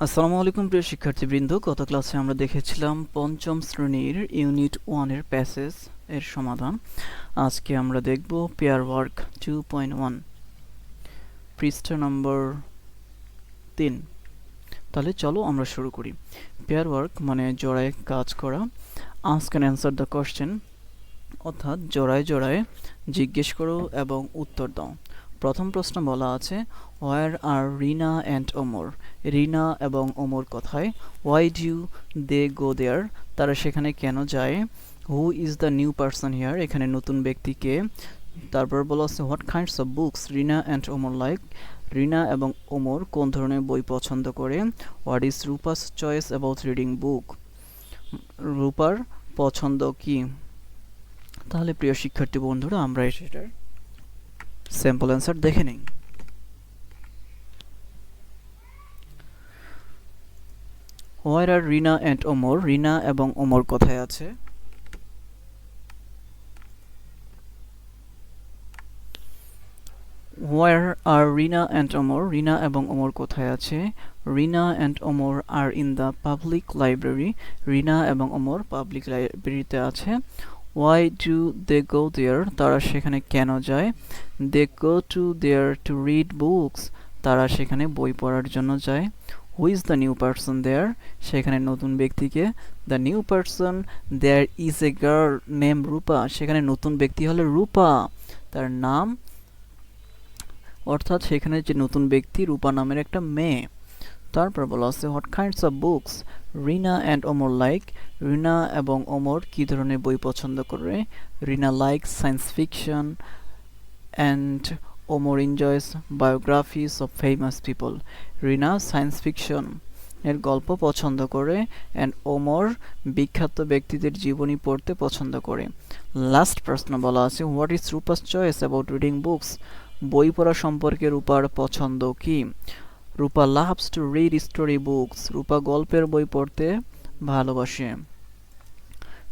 আসসালামু আলাইকুম প্রিয় শিক্ষার্থীবৃন্দ, গত ক্লাসে আমরা দেখেছিলাম পঞ্চম শ্রেণীর ইউনিট 1 এর প্যাসেজ এর সমাধান। আজকে আমরা দেখব পেয়ার ওয়ার্ক 2.1 পৃষ্ঠা নম্বর 3। তাহলে চলো আমরা শুরু করি। পেয়ার ওয়ার্ক মানে জোড়ায় কাজ করা। Ask and answer the question অর্থাৎ জোড়ায় জোড়ায় জিজ্ঞেস করো এবং উত্তর দাও। প্রথম প্রশ্ন বলা আছে, হোয়ার আর রিনা অ্যান্ড ওমর? রিনা এবং ওমর কোথায়? Why do they go there? তারা সেখানে কেন যায়? Who is the new person here? এখানে নতুন ব্যক্তিকে। তারপর বলা আছে, what kinds of books Rina and Omar like? Rina এবং ওমর কোন ধরনের বই পছন্দ করে? What is Rupa's choice about reading book? রূপার পছন্দ কি? তাহলে প্রিয় শিক্ষার্থী বন্ধুরা, আমরা এটার স্যাম্পল অ্যান্সার দেখে নিই। হোয়ার আর রিনা অ্যান্ড ওমর? রিনা এবং ওমর কোথায় আছে? হোয়ার আর রিনা অ্যান্ড ওমর? রিনা এবং ওমর কোথায় আছে? Rina and Omar are in the public library. Rina এবং ওমর পাবলিক লাইব্রেরিতে আছে। Why do they go there? তারা সেখানে কেন যায়? They go to there to read books. তারা সেখানে বই পড়ার জন্য যায়। Who is the new person there? সেখানে নতুন ব্যক্তিকে। The new person there is a girl name Rupa. সেখানে নতুন ব্যক্তি হলো রূপা, তার নাম, অর্থাৎ সেখানে যে নতুন ব্যক্তি রূপা নামের একটা মেয়ে। তারপর বলা আছে, what kinds of books Rina and Omar like? Rina এবং ওমর কি ধরনের বই পছন্দ করে? Rina likes science fiction and Omar enjoys biographies of famous people. Rina science fiction এর গল্প পছন্দ করে অ্যান্ড ওমর বিখ্যাত ব্যক্তিদের জীবনী পড়তে পছন্দ করে। লাস্ট প্রশ্ন বলা আছে, what is Rupa's choice about reading books? বই পড়া সম্পর্কে রূপার পছন্দ কি? Rupa loves to read story books. Rupa গল্পের বই পড়তে ভালোবাসে।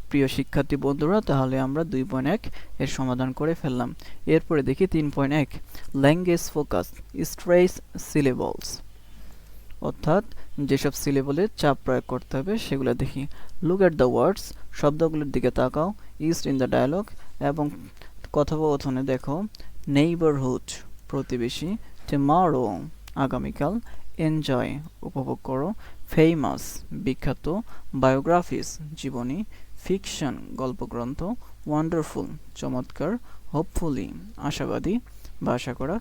প্রিয় শিক্ষার্থী বন্ধুরা, তাহলে আমরা 2.1 এর সমাধান করে ফেললাম। এরপরে দেখি 3.1 ল্যাঙ্গুয়েজ ফোকাস স্ট্রেস সিলেবলস, অর্থাৎ যেসব সিলেবলে চাপ প্রয়োগ করতে হবে সেগুলো দেখি। লুক এট দ্য ওয়ার্ডস, শব্দগুলোর দিকে তাকাও। ইস্ট ইন দ্য ডায়ালগ, এবং কথোপকথনে দেখো। নেইবারহুড প্রতিবেশী। টুমরো আগামীকাল। এনজয় উপভোগ করো। ফেমাস বিখ্যাত। বায়োগ্রাফিস জীবনী। ফিকশন গল্পগ্রন্থ। ওয়ান্ডারফুল চমৎকার। হোপফুলি আশাবাদী বা আশা করা।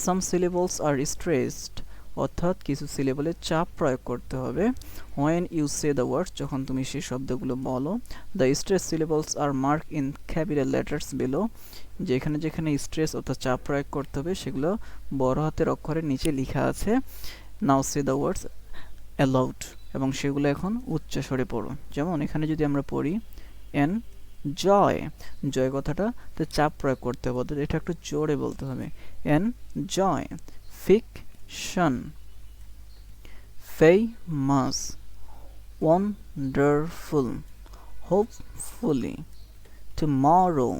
সাম সিলেবলস আর স্ট্রেসড, অর্থাৎ কিছু সিলেবলে চাপ প্রয়োগ করতে হবে। When you say the words, যখন তুমি সেই শব্দগুলো বলো। The stress syllables are marked in capital letters below, যেখানে যেখানে স্ট্রেস অর্থাৎ চাপ প্রয়োগ করতে হবে সেগুলো বড় হাতের অক্ষরের নিচে লেখা আছে। নাও সে দ্য ওয়ার্ডস অ্যালাউড, এবং সেগুলো এখন উচ্চ স্বরে পড়ো। যেমন এখানে যদি আমরা পড়ি এন জয়, জয় কথাটাতে চাপ প্রয়োগ করতে হবে, অর্থাৎ এটা একটু জোরে বলতে হবে। Enjoy. Fiction. Famous. Wonderful. Hopefully. Tomorrow.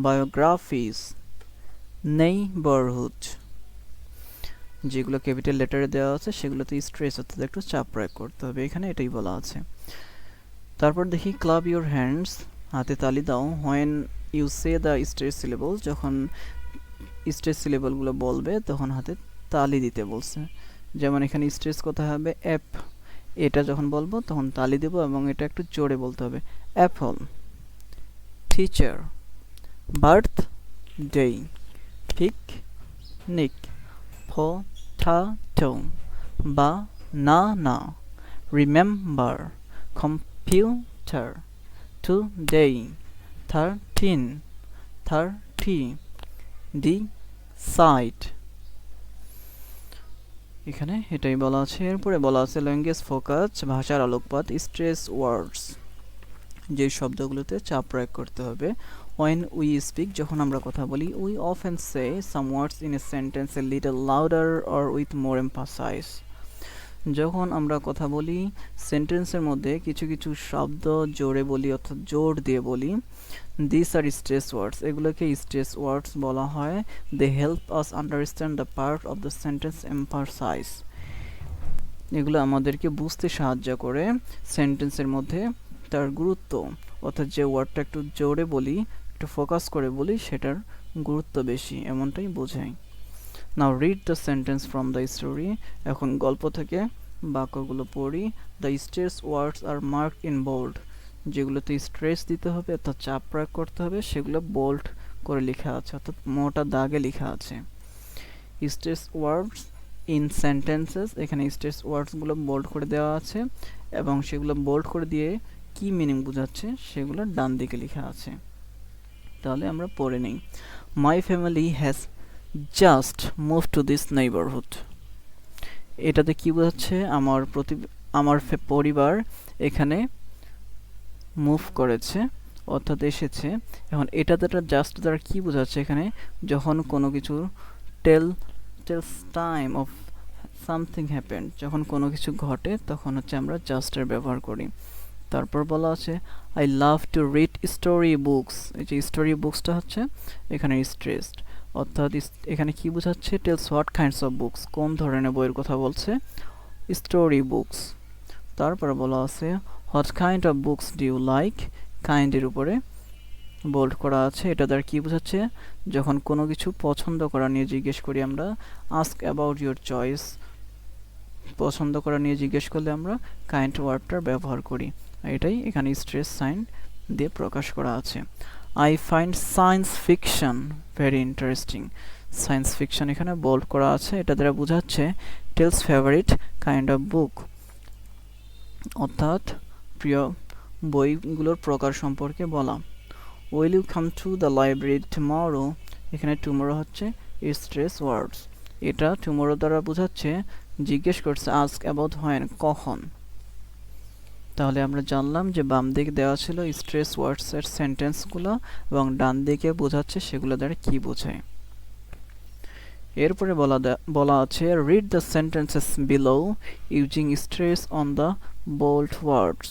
Biographies. Neighbourhood. যেগুলো ক্যাপিটাল লেটারে দেওয়া আছে সেগুলোতে স্ট্রেস অর্থাৎ একটু চাপ প্রয়োগ করতে হবে, এখানে এটাই বলা আছে। তারপর দেখি ক্লাব ইউর হ্যান্ডস, হাতে তালি দাও। When you say the stress syllable, যখন স্ট্রেস সিলেবলগুলো বলবে তখন হাতে তালি দিতে বলছে। যেমন এখানে স্ট্রেস কোথায় হবে? অ্যাপ, এটা যখন বলবো তখন তালি দেব এবং এটা একটু জোরে বলতে হবে। Apple. Teacher. Birth day. Picnic. potato, banana, remember, computer, today, 13, 30, decide। এখানে এটাই বলা আছে। এরপরে বলা আছে ল্যাঙ্গুয়েজ ফোকাস, ভাষার আলোকপাত, স্ট্রেস ওয়ার্ডস, যে শব্দগুলোতে চাপ প্রয়োগ করতে হবে। When we speak, যখন আমরা কথা বলি, we often say some words in a sentence a little louder or with more emphasis। যখন আমরা কথা বলি সেন্টেন্সের মধ্যে কিছু কিছু শব্দ জোরে বলি অর্থাৎ জোর দিয়ে বলি। These are stress words, এগুলোকে stress words বলা হয়। They help us understand the part of the sentence emphasize। এগুলো আমাদেরকে বুঝতে সাহায্য করে সেন্টেন্সের মধ্যে তার গুরুত্ব, অর্থাৎ যে ওয়ার্ডটা একটু জোরে বলি, একটু ফোকাস করে বলি, সেটার গুরুত্ব বেশি, এমনটাই বোঝায়। Now read the sentence from the story. এখন গল্প থেকে বাক্যগুলো পড়ি। The stress words are marked in bold. যেগুলোতে স্ট্রেস দিতে হবে অর্থাৎ চাপ প্রয়োগ করতে হবে সেগুলো বোল্ড করে লেখা আছে, অর্থাৎ মোটা দাগে লেখা আছে। স্ট্রেস ওয়ার্ডস ইন সেন্টেন্সেস, এখানে স্ট্রেস ওয়ার্ডসগুলো বোল্ড করে দেওয়া আছে এবং সেগুলো বোল্ড করে দিয়ে কি মিনিং বোঝাচ্ছে সেগুলো ডান দিকে লেখা আছে। তাহলে আমরা পড়ে নিই। My family has just move to this neighbourhood. এটাতে কি বোঝাচ্ছে? আমার পরিবার এখানে মুভ করেছে অর্থাৎ এসেছে। এখন এটাতে জাস্ট দ্বারা কি বোঝাচ্ছে? এখানে যখন কোনো কিছু tells time of something happened, যখন কোনো কিছু ঘটে তখন হচ্ছে আমরা জাস্টের ব্যবহার করি। তারপর বলা আছে I love to read story books. এই যে স্টোরি বুকসটা হচ্ছে এখানে স্ট্রেসড, অর্থাৎ এখানে কি বোঝাচ্ছে? Tells what kinds of books, কোন ধরনের বইয়ের কথা বলছে? Story books. তারপরে বলা আছে what kind of books do you like. কাইন্ডের উপরে বোল্ড করা আছে, এটা দ্বারা কি বোঝাচ্ছে? যখন কোনো কিছু পছন্দ করা নিয়ে জিজ্ঞেস করি আমরা, আস্ক অ্যাবাউট ইউর চয়েস, পছন্দ করা নিয়ে জিজ্ঞেস করলে আমরা কাইন্ড ওয়ার্ডটার ব্যবহার করি। এটাই এখানে স্ট্রেস সাইন দিয়ে প্রকাশ করা আছে। I find science fiction very interesting. Science fiction এখানে বোল্ড করা আছে, এটা দ্বারা বোঝাচ্ছে tells favourite kind of book, অর্থাৎ প্রিয় বইগুলোর প্রকার সম্পর্কে বলা। Will you come to the library tomorrow. এখানে টুমরো হচ্ছে স্ট্রেস ওয়ার্ডস, এটা টুমরো দ্বারা বোঝাচ্ছে জিজ্ঞেস করছে আস্ক অ্যাবাউট হোয়েন, কখন। তাহলে আমরা জানলাম যে বাম দিকে দেওয়া ছিল স্ট্রেস ওয়ার্ডসের সেন্টেন্সগুলো এবং ডান দিকে বোঝাচ্ছে সেগুলো দ্বারা কি বোঝায়। এরপরে বলা আছে read the sentences below using stress on the bold words.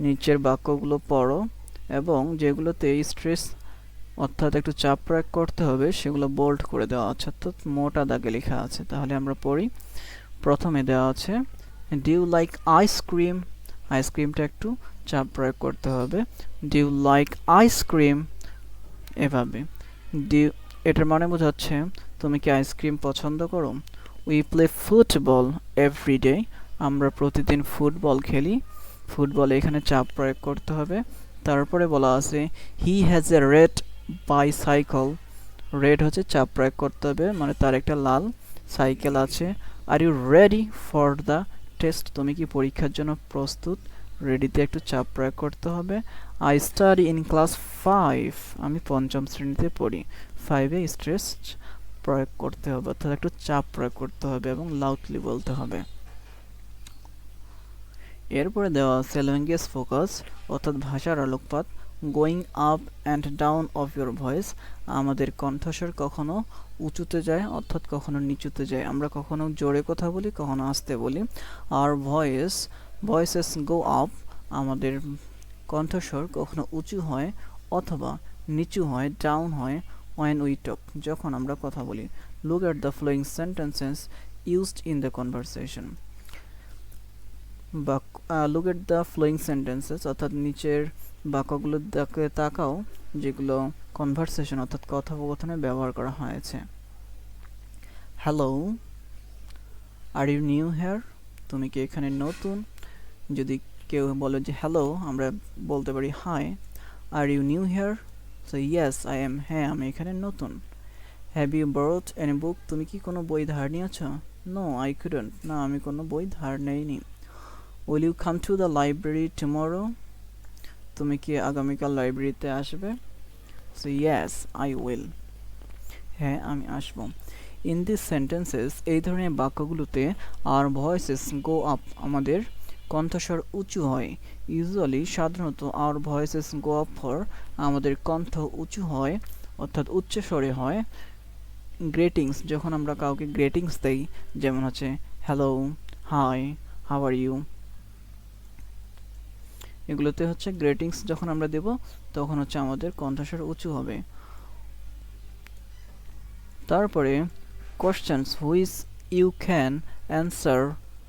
নিচের বাক্যগুলো পড়ো এবং যেগুলোতে স্ট্রেস অর্থাৎ একটু চাপ প্রয়োগ করতে হবে সেগুলো বোল্ড করে দেওয়া আছে, অর্থাৎ মোটা দাগে লেখা আছে। তাহলে আমরা পড়ি। প্রথমে দেওয়া আছে ডু ইউ লাইক আইসক্রিম। আইসক্রিমটা একটু চাপ প্রয়োগ করতে হবে। ডু ইউ লাইক আইসক্রিম, এভাবে। এটার মানে বোঝাচ্ছে তুমি কি আইসক্রিম পছন্দ করো? We play football everyday. আমরা প্রতিদিন ফুটবল খেলি। ফুটবলে এখানে চাপ প্রয়োগ করতে হবে। তারপরে বলা আছে he has a red bicycle. Red হচ্ছে চাপ প্রয়োগ করতে হবে, মানে তার একটা লাল সাইকেল আছে। Are you ready for the test. তুমি কি পরীক্ষার জন্য প্রস্তুত? রেডিতে একটু চাপ প্রয়োগ করতে হবে। I study in class 5। আমি পঞ্চম শ্রেণীতে পড়ি। 5-এ স্ট্রেস প্রয়োগ করতে হবে, অর্থাৎ একটু চাপ প্রয়োগ করতে হবে এবং লাউডলি বলতে হবে। এরপরে দেওয়া আছে ল্যাঙ্গুয়েজ ফোকাস, অর্থাৎ ভাষার আলোকপাত। Going up and down of your voice. আমাদের কণ্ঠস্বর কখনো উঁচুতে যায় অর্থাৎ কখনো নিচুতে যায়। আমরা কখনো জোরে কথা বলি, কখনো আস্তে বলি। আর ভয়েসেস গো আপ। আমাদের কণ্ঠস্বর কখনো উঁচু হয় অথবা নিচু হয়, ডাউন হয় when we talk, যখন আমরা কথা বলি। Look at the following sentences used in the conversation. Look at the following sentences, অর্থাৎ নিচের বাক্যগুলো তাকাও যেগুলো কনভারসেশন অর্থাৎ কথোপকথনে ব্যবহার করা হয়েছে। Hello, are you new here? তুমি কি এখানে নতুন? যদি কেউ বলে যে হ্যালো, আমরা বলতে পারি hi. Are you new here? So yes I am, হ্যাঁ আমি এখানে নতুন। Have you borrowed any book? তুমি কি কোনো বই ধার নিয়েছ? নো আই কুডন্ট, না আমি কোনো বই ধার নেইনি। Will you come to the library tomorrow? তুমি কি আগামীকাল লাইব্রেরিতে আসবে? সো ইয়েস আই উইল, হ্যাঁ আমি আসবো। ইন দিস সেন্টেন্সেস, এই ধরনের বাক্যগুলোতে আর ভয়েসেস গো আপ, আমাদের কণ্ঠস্বর উঁচু হয়। ইউজুয়ালি, সাধারণত আর ভয়েসেস গো আপ ফর, আমাদের কণ্ঠ উঁচু হয় অর্থাৎ উচ্চ স্বরে হয়। গ্রেটিংস, যখন আমরা কাউকে গ্রেটিংস দেই, যেমন হচ্ছে hello, hi, how are you, এগুলোতে হচ্ছে গ্রেটিংস যখন আমরা দেব তখন হচ্ছে আমাদের কণ্ঠস্বর উঁচু হবে। তারপরে questions which you can answer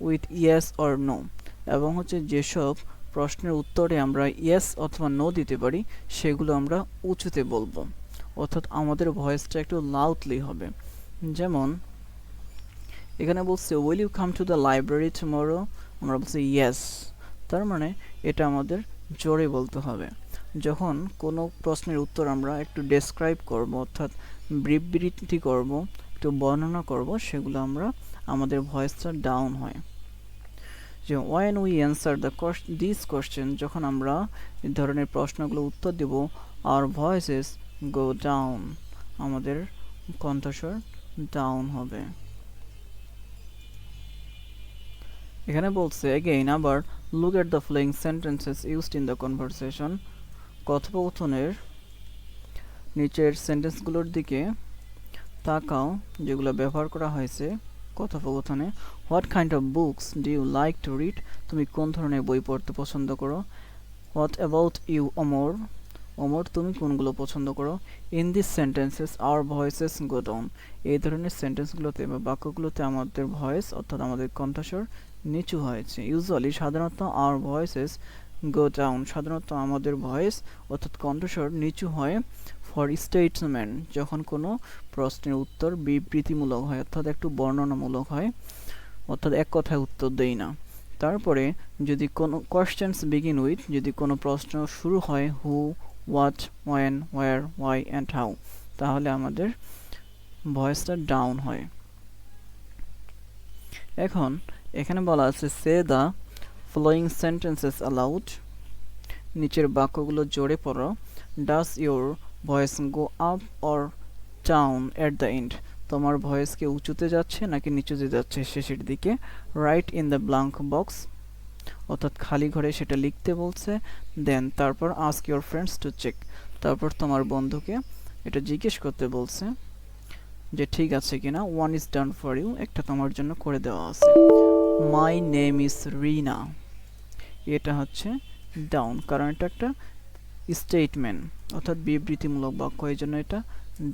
with yes or no, এবং হচ্ছে যেসব প্রশ্নের উত্তরে আমরা ইয়েস অথবা নো দিতে পারি সেগুলো আমরা উঁচুতে বলবো, অর্থাৎ আমাদের ভয়েসটা একটু লাউডলি হবে। যেমন এখানে বলছে will you come to the library tomorrow, আমরা বলছি ইয়েস, তার মানে এটা আমাদের জোরে বলতে হবে। যখন কোনো প্রশ্নের উত্তর আমরা একটু ডেসক্রাইব করব, অর্থাৎ বিবৃতি করব, একটু বর্ণনা করব, সেগুলো আমরা আমাদের ভয়েসটা ডাউন হয়। যে when we answer this question, যখন আমরা এই ধরনের প্রশ্নগুলো উত্তর দেব, আওয়ার ভয়েসেস গো ডাউন, আমাদের কণ্ঠস্বর ডাউন হবে। এখানে বলছে এগেইন আবার look at the following sentences used in the conversation, কথোপকথনের নিচের সেন্টেন্সগুলোর দিকে তাকাও যেগুলো ব্যবহার করা হয়েছে কথোপকথনে। What kind of books do you like to read, তুমি কোন ধরনের বই পড়তে পছন্দ করো। What about you Omar, Omar তুমি কোনগুলো পছন্দ করো। In this sentences our voices go down, এই ধরনের সেন্টেন্সগুলোতে বা বাক্যগুলোতে আমাদের ভয়েস অর্থাৎ আমাদের কণ্ঠস্বর নিচু হয়েছে। ইউজুয়ালি সাধারণত আওয়ার ভয়েসেস গো ডাউন, সাধারণত আমাদের ভয়েস অর্থাৎ কণ্ঠস্বর নিচু হয় ফর স্টেটমেন্ট, যখন কোনো প্রশ্নের উত্তর বিবৃতিমূলক হয়, অর্থাৎ একটু বর্ণনামূলক হয়, অর্থাৎ এক কথায় উত্তর দেই না। তারপরে যদি কোনো কোয়েশ্চেন্স বিগিন উইথ, যদি কোনো প্রশ্ন শুরু হয় who, what, when, where, why and how, তাহলে আমাদের ভয়েসটা ডাউন হয়। এখন এখানে বলা আছে say the following sentences aloud, নিচের বাক্যগুলো জোরে পড়ো। Does your voice go up or down at the end, তোমার ভয়েস কি উঁচুতে যাচ্ছে নাকি নিচুতে যাচ্ছে শেষের দিকে। Write in the blank box, অর্থাৎ খালি ঘরে সেটা লিখতে বলছে। দেন তারপর ask your friends to check, তারপর তোমার বন্ধুকে এটা জিজ্ঞেস করতে বলছে যে ঠিক আছে কিনা। One is done for you, একটা তোমার জন্য করে দেওয়া আছে। মাই নেম ইজ রিনা, এটা হচ্ছে ডাউন, কারণ এটা একটা স্টেটমেন্ট অর্থাৎ বিবৃতিমূলক বাক্য, এই জন্য এটা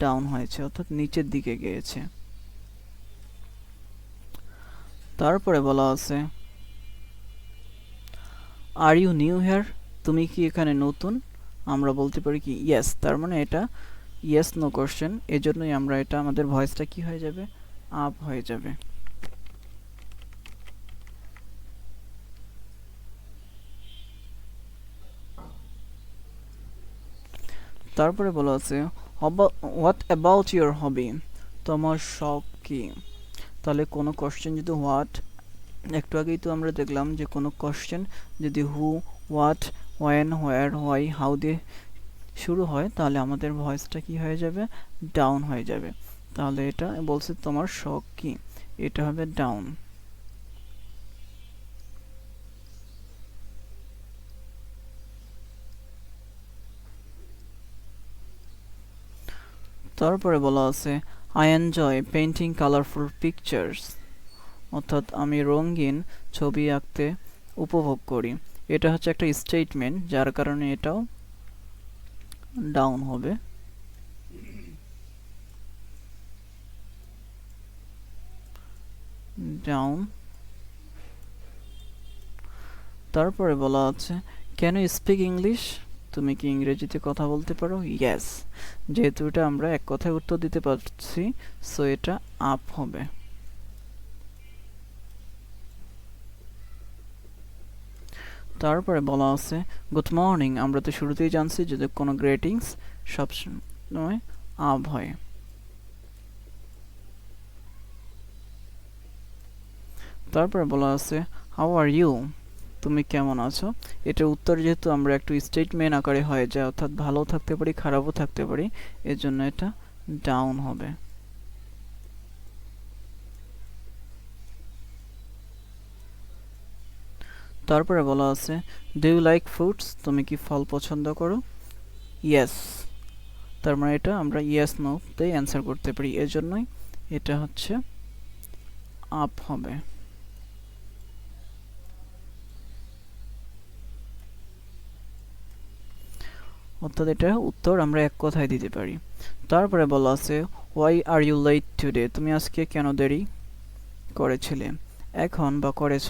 ডাউন হয়েছে অর্থাৎ নিচের দিকে গিয়েছে। তারপরে বলা আছে আর ইউ নিউ হেয়ার, তুমি কি এখানে নতুন, আমরা বলতে পারি কি ইয়েস, তার মানে এটা ইয়েস নো কোশ্চেন, এজন্যই আমরা এটা আমাদের ভয়েসটা কি হয়ে যাবে, আপ হয়ে যাবে। তারপরে বলা আছে হোয়াট অ্যাবাউট ইউর হবি, তোমার শখ কি। তাহলে কোনো কোশ্চেন যদি হোয়াট, একটু আগেই তো আমরা দেখলাম যে কোনো কোশ্চেন যদি who, what, when, where, why, how দিয়ে শুরু হয় তাহলে আমাদের ভয়েসটা কি হয়ে যাবে, ডাউন হয়ে যাবে। তাহলে এটা বলছে তোমার শখ কি, এটা হবে ডাউন। তারপরে বলা আছে I enjoy painting colourful pictures, অর্থাৎ আমি রঙিন ছবি আঁকতে উপভোগ করি। এটা হচ্ছে একটা স্টেটমেন্ট, যার কারণে এটাও ডাউন হবে। ডাউন। তারপরে বলা আছে ক্যান ইউ স্পিক ইংলিশ, তুমি কি ইংরেজিতে কথা বলতে পারো। ইয়েস, যেহেতু এটা আমরা এক কথায় উত্তর দিতে পারছি সো এটা আপ হবে। তারপরে বলা আছে গুড মর্নিং, আমরা তো শুরুতেই জানছি যে কোনো গ্রেটিংস সবসময় আপ হয়। তারপরে বলা আছে হাউ আর ইউ, তুমি কেমন আছো। এটার উত্তর যেহেতু আমরা একটু স্টেটমেন্ট আকারে হয়ে যায়, অর্থাৎ ভালো থাকতে পারি খারাপও থাকতে পারি, এর জন্য এটা ডাউন হবে। তারপরে বলা আছে ডু ইউ লাইক ফ্রুটস, তুমি কি ফল পছন্দ করো। ইয়েস, তার মানে এটা আমরা ইয়েস নো তে অ্যান্সার করতে পারি, এজন্যই এটা হচ্ছে আপ হবে। অর্থাৎ এটা উত্তর আমরা এক কথায় দিতে পারি। তারপরে বলা আছে why are you late today, তুমি আজকে কেন দেরি করেছিলে। এখন বা করেছ,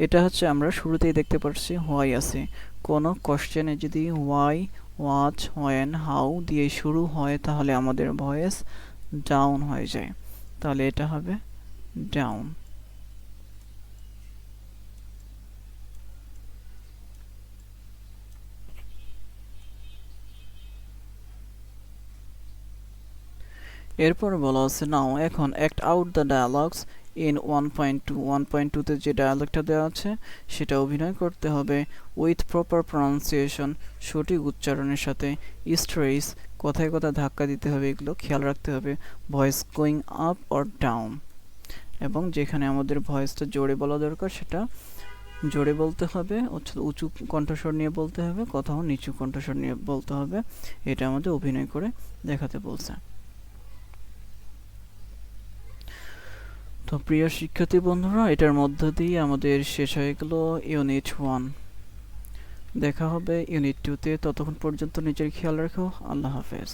এটা হচ্ছে আমরা শুরুতেই দেখতে পাচ্ছি হোয়াই আছে। কোনো কোশ্চেনে যদি হোয়াই, হোয়াট, হোয়েন, হাউ দিয়ে শুরু হয় তাহলে আমাদের ভয়েস ডাউন হয়ে যায়, তাহলে এটা হবে ডাউন। এরপর বলা আছে নাও এখন act out the dialogues in 1.2। 1.2তে যে ডায়ালগটা দেওয়া আছে সেটা অভিনয় করতে হবে উইথ প্রপার প্রনাউন্সিয়েশন, সঠিক উচ্চারণের সাথে, স্ট্রেস, কথায় কথায় ধাক্কা দিতে হবে, এগুলো খেয়াল রাখতে হবে, voice going up or down, এবং যেখানে আমাদের ভয়েসটা জোরে বলা দরকার সেটা জোরে বলতে হবে, উঁচু কণ্ঠস্বর নিয়ে বলতে হবে, কথাও নিচু কণ্ঠস্বর নিয়ে বলতে হবে। এটা আমাদের অভিনয় করে দেখাতে বলছে। তো প্রিয় শিক্ষার্থী বন্ধুরা, এটার মধ্য দিয়ে আমাদের শেষ হয়ে গেল ইউনিট 1। দেখা হবে ইউনিট 2 তে। ততক্ষণ পর্যন্ত নিজের খেয়াল রাখো। আল্লাহ হাফেজ।